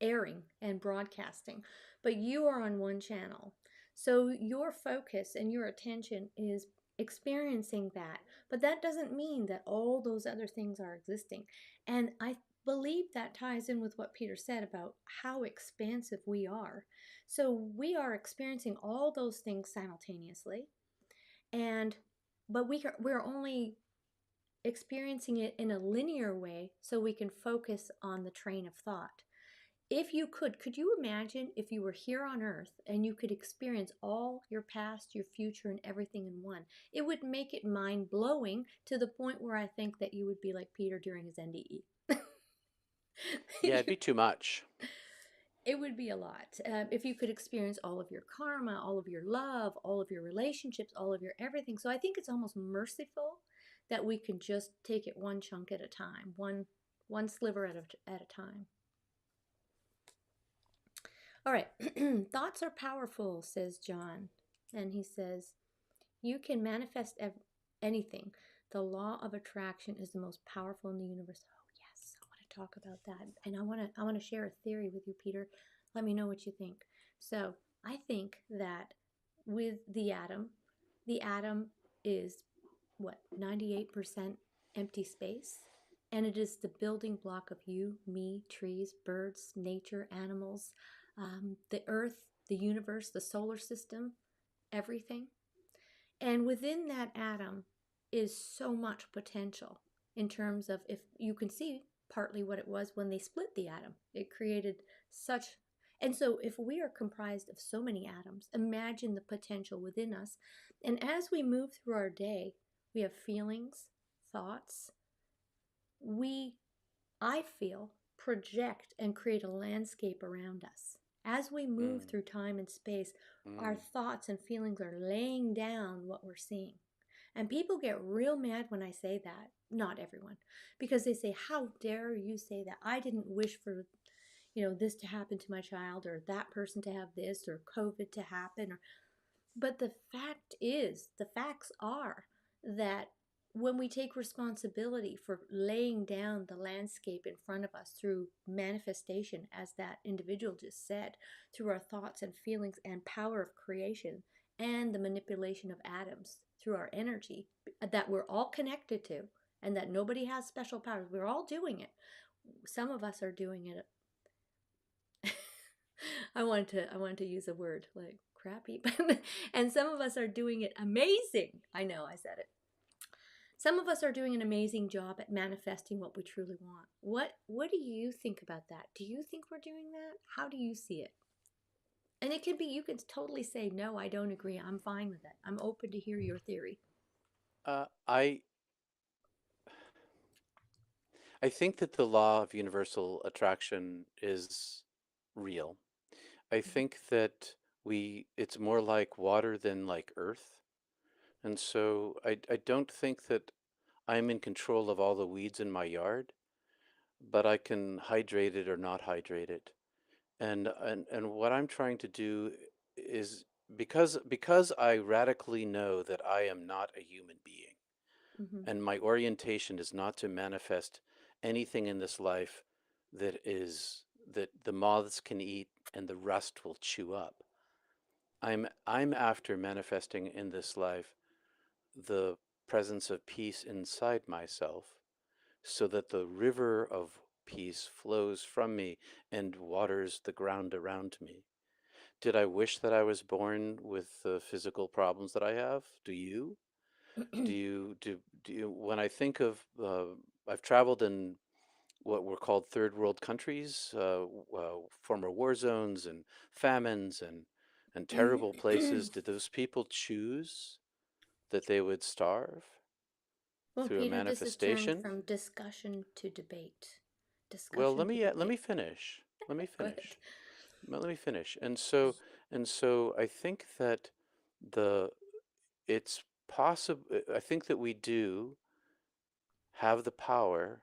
airing and broadcasting, but you are on one channel. So your focus and your attention is experiencing that. But that doesn't mean that all those other things are existing. And I believe that ties in with what Peter said about how expansive we are. So we are experiencing all those things simultaneously, and but we're only experiencing it in a linear way so we can focus on the train of thought. If you could you imagine if you were here on earth and you could experience all your past, your future, and everything in one? It would make it mind blowing to the point where I think that you would be like Peter during his NDE. Yeah, it'd be too much. It would be a lot. If you could experience all of your karma, all of your love, all of your relationships, all of your everything. So I think it's almost merciful that we can just take it one chunk at a time, one sliver at a time. All right. Thoughts are powerful, says John. And he says, you can manifest anything. The law of attraction is the most powerful in the universe. Oh, yes. I want to talk about that. And I want to share a theory with you, Peter. Let me know what you think. So, I think that with the atom is what, 98% empty space? And it is the building block of you, me, trees, birds, nature, animals, the earth, the universe, the solar system, everything. And within that atom is so much potential in terms of if you can see partly what it was when they split the atom. It created such. And so, if we are comprised of so many atoms, imagine the potential within us. And as we move through our day, we have feelings, thoughts. We, I feel, project and create a landscape around us. As we move Mm. through time and space, our Mm. thoughts and feelings are laying down what we're seeing. And people get real mad when I say that. Not everyone. Because they say, how dare you say that? I didn't wish for, this to happen to my child, or that person to have this, or COVID to happen. But the facts are that when we take responsibility for laying down the landscape in front of us through manifestation, as that individual just said, through our thoughts and feelings and power of creation and the manipulation of atoms through our energy that we're all connected to, and that nobody has special powers, we're all doing it. Some of us are doing it. I wanted to use a word like crappy, and some of us are doing it amazing. I know I said it. Some of us are doing an amazing job at manifesting what we truly want. What do you think about that? Do you think we're doing that? How do you see it? And it can be, you can totally say no, I don't agree. I'm fine with it. I'm open to hear your theory. I think that the law of universal attraction is real. I think that it's more like water than like earth. And so I don't think that I'm in control of all the weeds in my yard, but I can hydrate it or not hydrate it. And what I'm trying to do is, because I radically know that I am not a human being, Mm-hmm. and my orientation is not to manifest anything in this life that the moths can eat and the rust will chew up. I'm after manifesting in this life the presence of peace inside myself so that the river of peace flows from me and waters the ground around me. Did I wish that I was born with the physical problems that I have? Do you? When I think of, I've traveled in what were called third world countries, former war zones and famines and terrible places. Did those people choose that they would starve Well, through a Peter, this has turned manifestation? from discussion to debate. Well, Discussion to let me debate. finish. Let me Go ahead. finish. Let me finish. And so I think that the it's possible. I think that we do have the power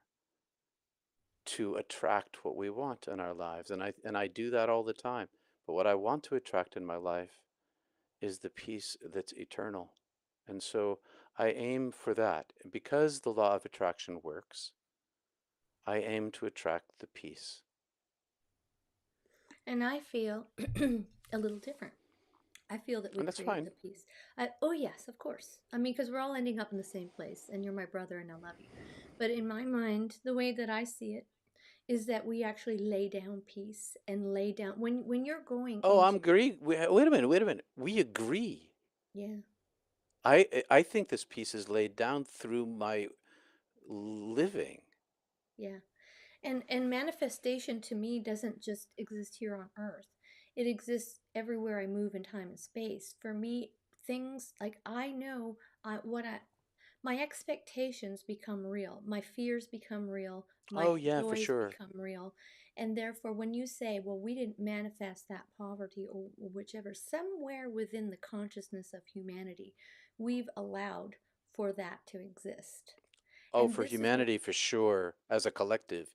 to attract what we want in our lives, and I do that all the time. But what I want to attract in my life is the peace that's eternal. And so I aim for that. Because the law of attraction works, I aim to attract the peace. And I feel a little different. I feel that we And that's create fine. the peace. Oh, yes, of course. I mean, because we're all ending up in the same place, and you're my brother, and I love you. But in my mind, the way that I see it is that we actually lay down peace and lay down when you're going Oh, I'm into agree. Wait a minute, wait a minute. We agree. yeah, I think this piece is laid down through my living. yeah. And manifestation to me doesn't just exist here on earth. It exists everywhere I move in time and space. For me, things like I know what I my expectations become real. My fears become real. My Oh yeah, for joys sure. become real. And therefore, when you say, well, we didn't manifest that poverty or whichever, somewhere within the consciousness of humanity, we've allowed for that to exist. Oh, And for this is what humanity, for sure, as a collective,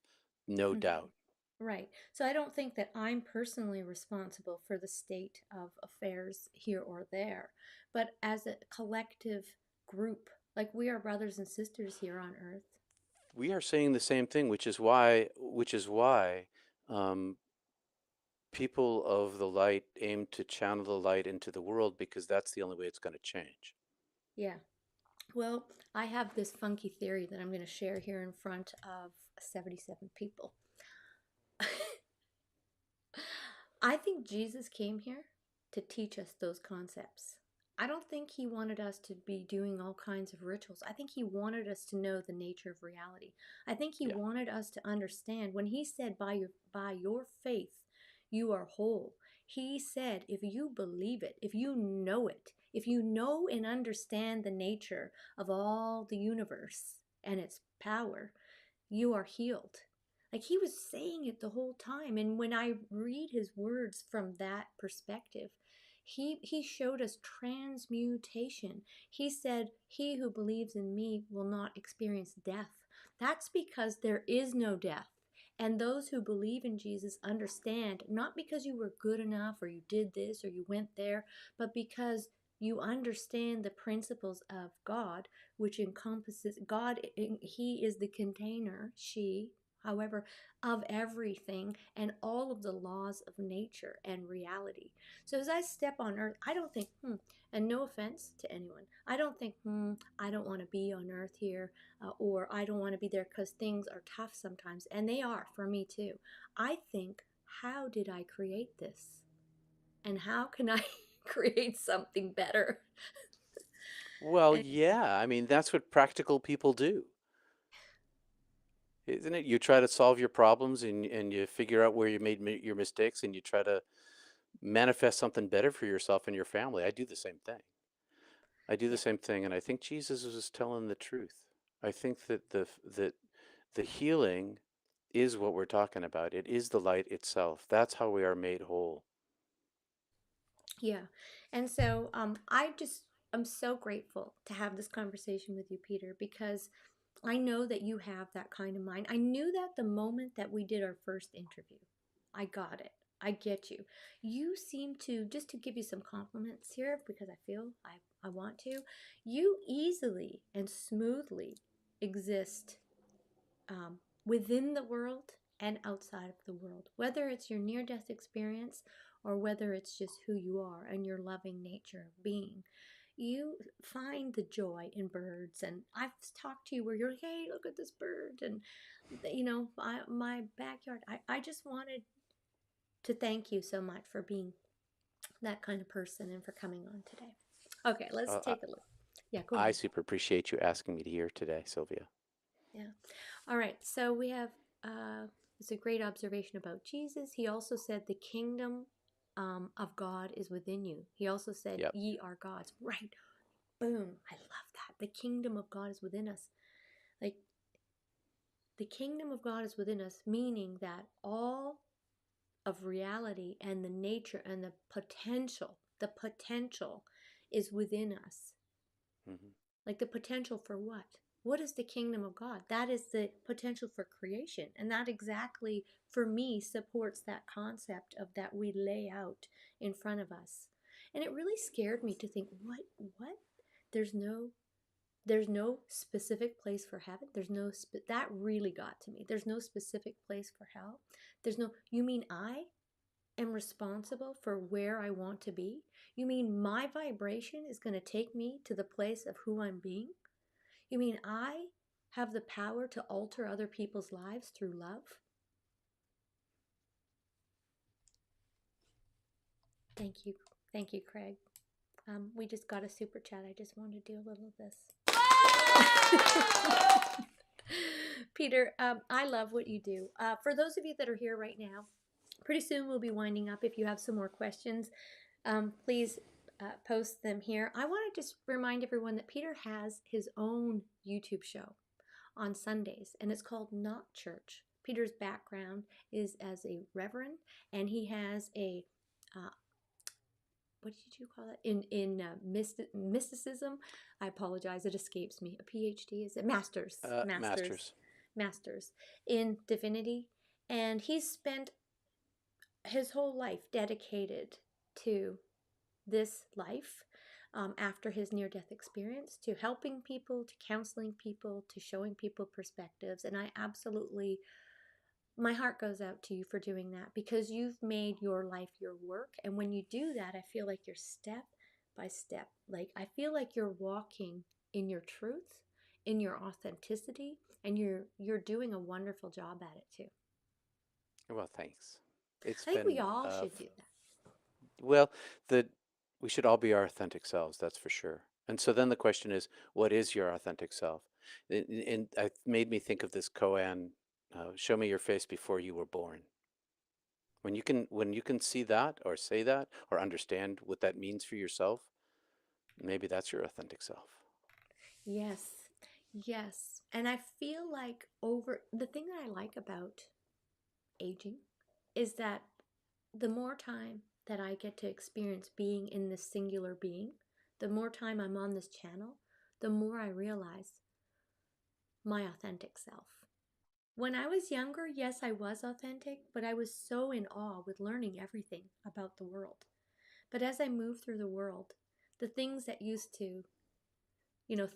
no doubt. right. So I don't think that I'm personally responsible for the state of affairs here or there, but as a collective group, like we are brothers and sisters here on earth. We are saying the same thing, which is why um, people of the light aim to channel the light into the world because that's the only way it's going to change. Yeah. Well, I have this funky theory that I'm going to share here in front of 77 people. I think Jesus came here to teach us those concepts. I don't think he wanted us to be doing all kinds of rituals. I think he wanted us to know the nature of reality. I think he Yeah. wanted us to understand when he said by your faith you are whole. He said if you believe it, if you know it, if you know and understand the nature of all the universe and its power, you are healed. Like he was saying it the whole time. And when I read his words from that perspective, he showed us transmutation. He said, he who believes in me will not experience death. That's because there is no death. And those who believe in Jesus understand not because you were good enough or you did this or you went there, but because you understand the principles of God, which encompasses God. He is the container, she, however, of everything and all of the laws of nature and reality. So as I step on earth, I don't think, and no offense to anyone, I don't think, I don't want to be on earth here, or I don't want to be there because things are tough sometimes. And they are for me too. I think, how did I create this? And how can I create something better? Well, And yeah. I mean, that's what practical people do, isn't it? You try to solve your problems and you figure out where you made your mistakes and you try to manifest something better for yourself and your family. I do the same thing. I do the yeah, same thing, and I think Jesus was telling the truth. I think that the healing is what we're talking about. It is the light itself. That's how we are made whole. yeah. And so I'm so grateful to have this conversation with you, Peter, because I know that you have that kind of mind. I knew that the moment that we did our first interview. I got it. I get you. You seem to, just to give you some compliments here, because I feel I want to, you easily and smoothly exist within the world and outside of the world, whether it's your near death experience or whether it's just who you are and your loving nature of being. You find the joy in birds, and I've talked to you where you're like, hey, look at this bird, and my backyard. I just wanted to thank you so much for being that kind of person and for coming on today. Okay, let's Uh, take a look. Yeah, go I ahead. super appreciate you asking me to here today, Sylvia. Yeah. All right. So we have it's a great observation about Jesus. He also said the kingdom of God is within you. He also said, Yep. "Ye are gods." Right. Boom. I love that. The kingdom of God is within us. Like the kingdom of God is within us, meaning that all of reality and the nature and the potential is within us. Hmm. Like the potential for what? What is the kingdom of God? That is the potential for creation. And that exactly, for me, supports that concept of that we lay out in front of us. And it really scared me to think, what? There's no there's no specific place for heaven. That really got to me. There's no specific place for hell. You mean I am responsible for where I want to be? You mean my vibration is going to take me to the place of who I'm being? You mean I have the power to alter other people's lives through love? Thank you. Thank you, Craig. We just got a super chat. I just want to do a little of this. Peter, I love what you do. For those of you that are here right now, pretty soon we'll be winding up. If you have some more questions, please post them here. I want to just remind everyone that Peter has his own YouTube show on Sundays, and it's called Not Church. Peter's background is as a reverend, and he has a what did you call it in mysticism? I apologize, it escapes me. A PhD, is it Masters. masters in divinity, and he's spent his whole life dedicated to this life after his near death experience, to helping people, to counseling people, to showing people perspectives. And my heart goes out to you for doing that because you've made your life your work. And when you do that, I feel like you're step by step. Like, I feel like you're walking in your truth, in your authenticity, and you're doing a wonderful job at it too. Well, thanks. It's I think we been all should do that. well, the we should all be our authentic selves, that's for sure. And so then the question is, what is your authentic self? And it made me think of this koan, show me your face before you were born. When you can see that or say that or understand what that means for yourself, maybe that's your authentic self. Yes. Yes. And I feel like over the thing that I like about aging is that the more time that I get to experience being in this singular being, the more time I'm on this channel, the more I realize my authentic self. When I was younger, yes, I was authentic, but I was so in awe with learning everything about the world. But as I move through the world, the things that used to,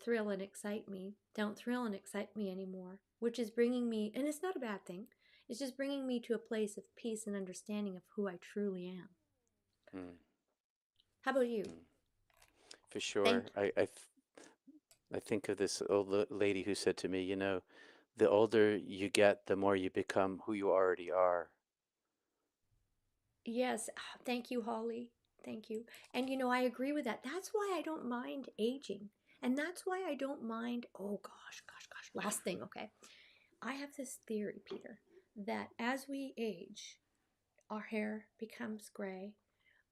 thrill and excite me don't thrill and excite me anymore, which is bringing me, and it's not a bad thing, it's just bringing me to a place of peace and understanding of who I truly am. Mm, How about you? mm. For Thank sure. I think of this old lady who said to me, the older you get, the more you become who you already are. Yes, thank you, Holly. Thank you. And I agree with that. That's why I don't mind aging. And that's why I don't mind, oh gosh. Last thing, okay. I have this theory, Peter, that as we age, our hair becomes gray,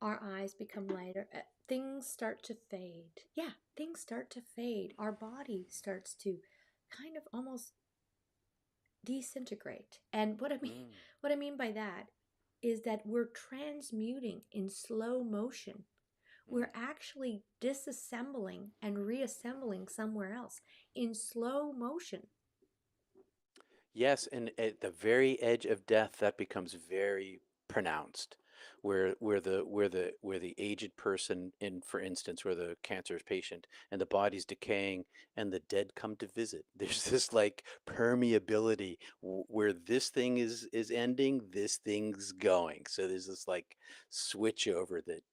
our eyes become lighter, things start to fade. Yeah, things start to fade. Our body starts to kind of almost disintegrate. And Mm, what I mean by that is that we're transmuting in slow motion. mm. We're actually disassembling and reassembling somewhere else in slow motion. Yes, and at the very edge of death, that becomes very pronounced, where the aged person, in for instance, where the cancer patient and the body's decaying and the dead come to visit. There's this like permeability where this thing is ending, this thing's going. So there's this like switch over that.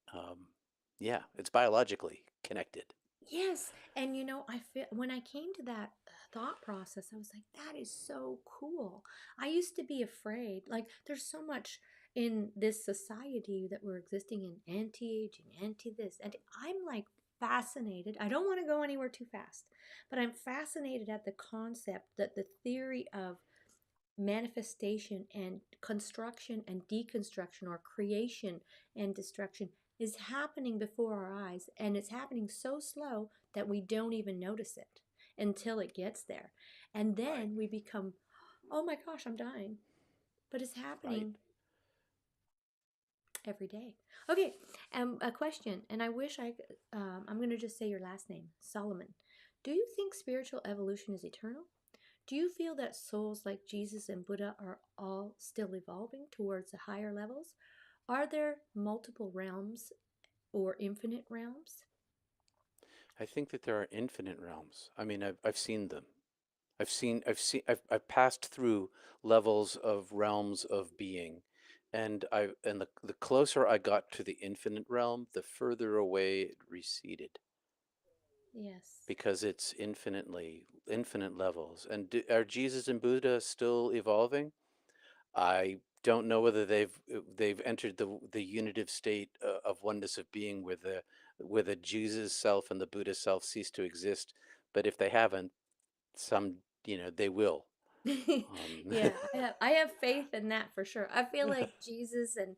Yeah, it's biologically connected. Yes, and I feel when I came to that thought process, I was like, that is so cool. I used to be afraid. Like, there's so much in this society that we're existing in, anti-aging, anti this, and I'm like fascinated. I don't want to go anywhere too fast, but I'm fascinated at the concept that the theory of manifestation and construction and deconstruction, or creation and destruction, is happening before our eyes, and it's happening so slow that we don't even notice it until it gets there, and Right, then we become, oh my gosh, I'm dying. But it's right. happening every day. Okay, a question, and I wish I'm going to just say your last name, Solomon. Do you think spiritual evolution is eternal? Do you feel that souls like Jesus and Buddha are all still evolving towards the higher levels? Are there multiple realms or infinite realms? I think that there are infinite realms. I mean, I've seen them. I've passed through levels of realms of being, and the closer I got to the infinite realm, the further away it receded Yes. because it's infinite levels. And are Jesus and Buddha still evolving? I don't know whether they've entered the unitive state of oneness of being where the Jesus self and the Buddha self cease to exist. But if they haven't, some they will. Um, Yeah, I have faith in that for sure. I feel like Jesus and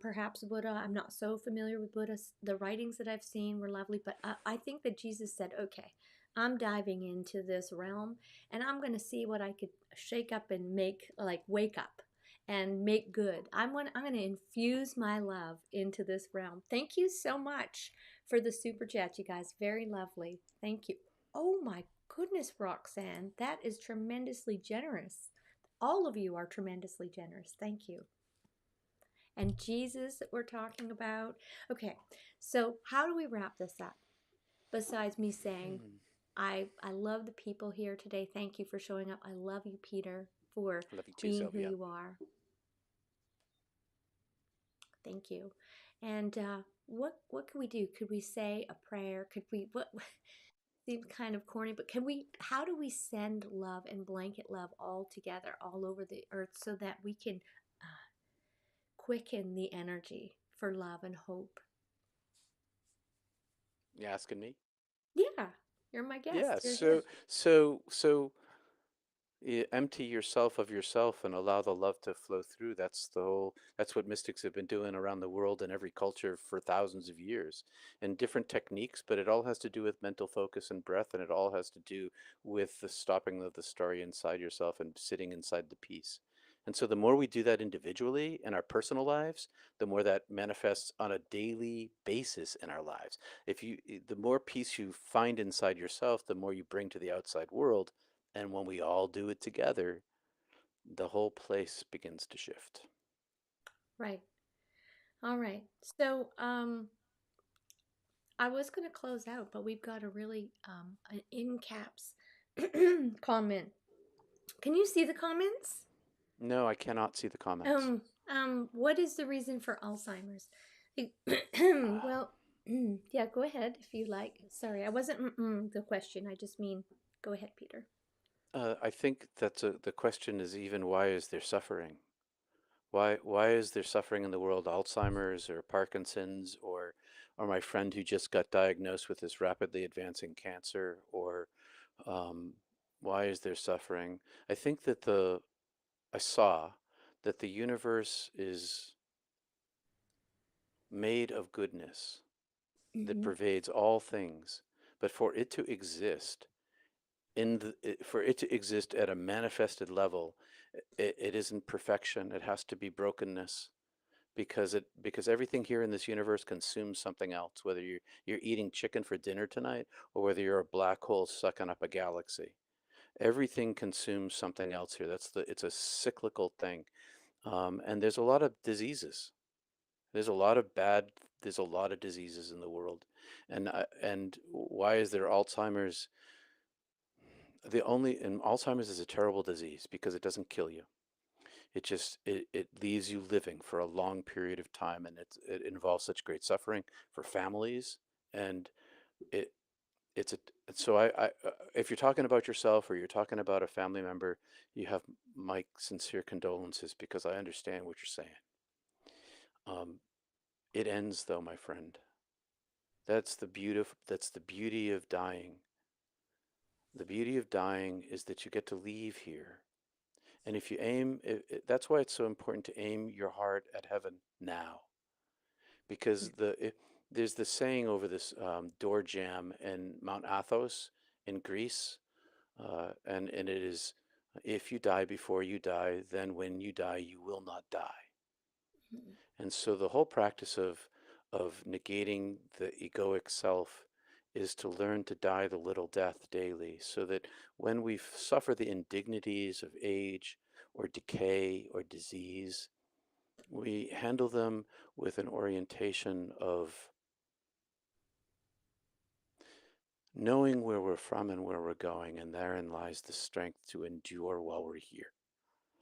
perhaps Buddha. I'm not so familiar with Buddha's. The writings that I've seen were lovely, but I think that Jesus said, "Okay, I'm diving into this realm, and I'm going to see what I could shake up and make like wake up and make good. I'm going to infuse my love into this realm." Thank you so much for the super chat, you guys. Very lovely. Thank you. Oh my goodness, Roxanne, that is tremendously generous. All of you are tremendously generous. Thank you. And Jesus that we're talking about. Okay, so how do we wrap this up? Besides me saying, I love the people here today. Thank you for showing up. I love you, Peter, for love you too, being who Sylvia. you are. Thank you. And what could we do? Could we say a prayer? Could we what seems kind of corny, but can we how do we send love and blanket love all together all over the earth so that we can uh, quicken the energy for love and hope? You asking me? Yeah, you're my guest. Yeah. You're here. Empty yourself of yourself and allow the love to flow through. That's what mystics have been doing around the world in every culture for thousands of years, and different techniques, but it all has to do with mental focus and breath, and it all has to do with the stopping of the story inside yourself and sitting inside the peace. And so the more we do that individually in our personal lives, the more that manifests on a daily basis in our lives. The more peace you find inside yourself, the more you bring to the outside world, and when we all do it together, the whole place begins to shift. Right. All right. So, I was going to close out, but we've got a really an in caps comment. Can you see the comments? No, I cannot see the comments. Um, what is the reason for Alzheimer's? Well, yeah, go ahead if you like. Sorry, I wasn't the question. I just mean, go ahead, Peter. I think the question is, even why is there suffering? Why is there suffering in the world? Alzheimer's or Parkinson's or my friend who just got diagnosed with this rapidly advancing cancer, or um, why is there suffering? I think that I saw that the universe is made of goodness that Mm-hmm. pervades all things, but for it to exist for it to exist at a manifested level, it isn't perfection. It has to be brokenness, because everything here in this universe consumes something else. Whether you're eating chicken for dinner tonight, or whether you're a black hole sucking up a galaxy, everything consumes something else here. It's a cyclical thing, and there's a lot of diseases. There's a lot of bad. There's a lot of diseases in the world, and why is there Alzheimer's? And Alzheimer's is a terrible disease because it doesn't kill you. It leaves you living for a long period of time, and it involves such great suffering for families, and it it's a so if you're talking about yourself or you're talking about a family member, you have my sincere condolences because I understand what you're saying. Um, it ends though, my friend. That's the beauty of dying. The beauty of dying is that you get to leave here. And if you aim, that's why it's so important to aim your heart at heaven now, because there's this saying over this door jamb in Mount Athos in Greece, and it is, if you die before you die, then when you die, you will not die. And so the whole practice of negating the egoic self is to learn to die the little death daily, so that when we suffer the indignities of age or decay or disease, we handle them with an orientation of knowing where we're from and where we're going, and therein lies the strength to endure while we're here.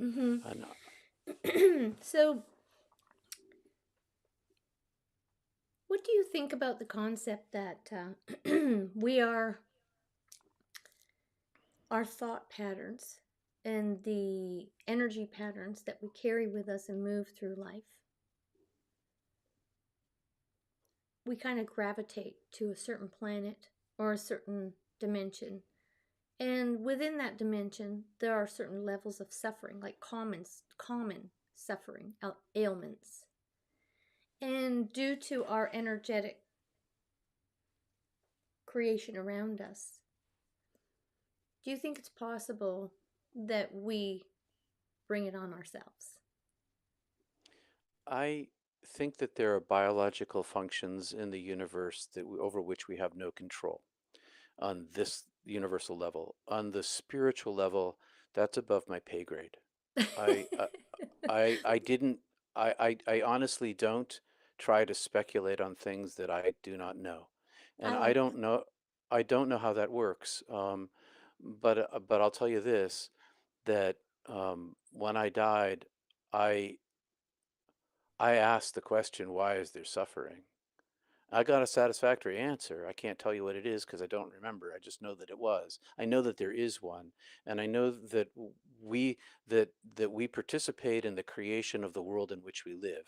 Mm-hmm. And So, what do you think about the concept that we are our thought patterns and the energy patterns that we carry with us and move through life? We kind of gravitate to a certain planet or a certain dimension. And within that dimension, there are certain levels of suffering, like common suffering, ailments. And due to our energetic creation around us, do you think it's possible that we bring it on ourselves? I think that there are biological functions in the universe over which we have no control on this universal level. On the spiritual level, that's above my pay grade. I I didn't I honestly don't try to speculate on things that I do not know, and I like that. I don't know how that works. But I'll tell you this, that when I died, I I asked the question, why is there suffering? I got a satisfactory answer. I can't tell you what it is because I don't remember. I just know that it was. I know that there is one, and I know that we that we participate in the creation of the world in which we live.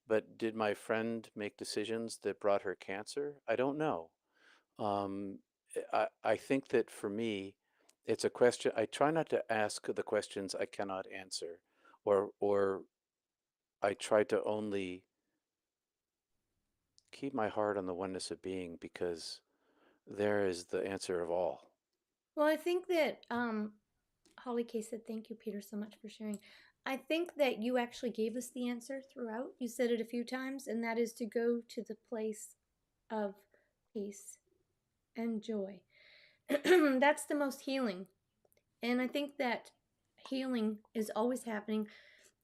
But did my friend make decisions that brought her cancer? I don't know. Um, I think that for me, it's a question. I try not to ask the questions I cannot answer, or I try to only keep my heart on the oneness of being because there is the answer of all. Well, I think that Holly K said, "Thank you, Peter, so much for sharing." I think that you actually gave us the answer throughout. You said it a few times, and that is to go to the place of peace and joy. That's the most healing. And I think that healing is always happening.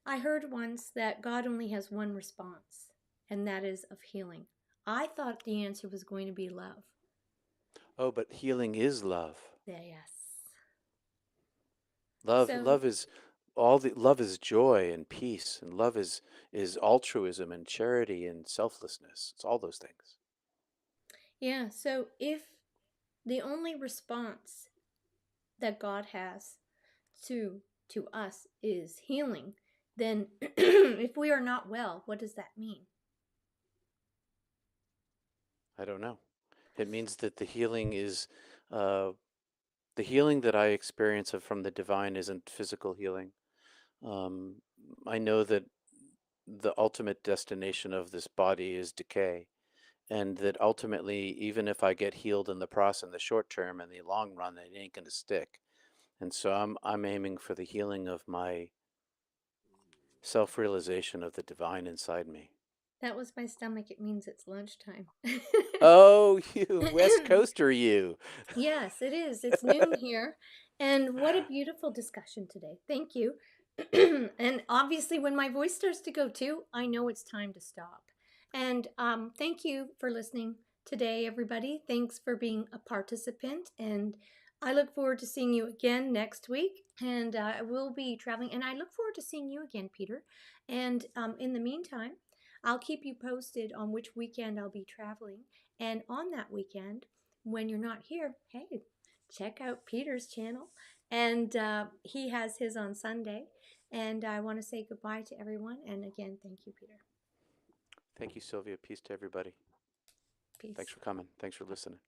I heard once that God only has one response, and that is of healing. I thought the answer was going to be love. Oh, but healing is love. Yeah, yes. So, Love is love is joy and peace, and love is altruism and charity and selflessness. It's all those things. yeah, so if the only response that God has to to us is healing, then if we are not well, what does that mean? I don't know. It means that uh, the healing that I experience from the divine isn't physical healing. Um, I know that the ultimate destination of this body is decay, and that ultimately, even if I get healed in the process in the short term, in the long run, it ain't gonna stick. And so I'm aiming for the healing of my self-realization of the divine inside me. That was my stomach. It means it's lunchtime. Oh, you West Coaster, you. Yes, it is. It's noon here. And what a beautiful discussion today. Thank you. And obviously, when my voice starts to go too, I know it's time to stop. And thank you for listening today, everybody. Thanks for being a participant. And I look forward to seeing you again next week. And I will be traveling. And I look forward to seeing you again, Peter. And in the meantime, I'll keep you posted on which weekend I'll be traveling. And on that weekend, when you're not here, hey, check out Peter's channel. And he has his on Sunday. And I want to say goodbye to everyone. And again, thank you, Peter. Thank you, Sylvia. Peace to everybody. Peace. Thanks for coming. Thanks for listening.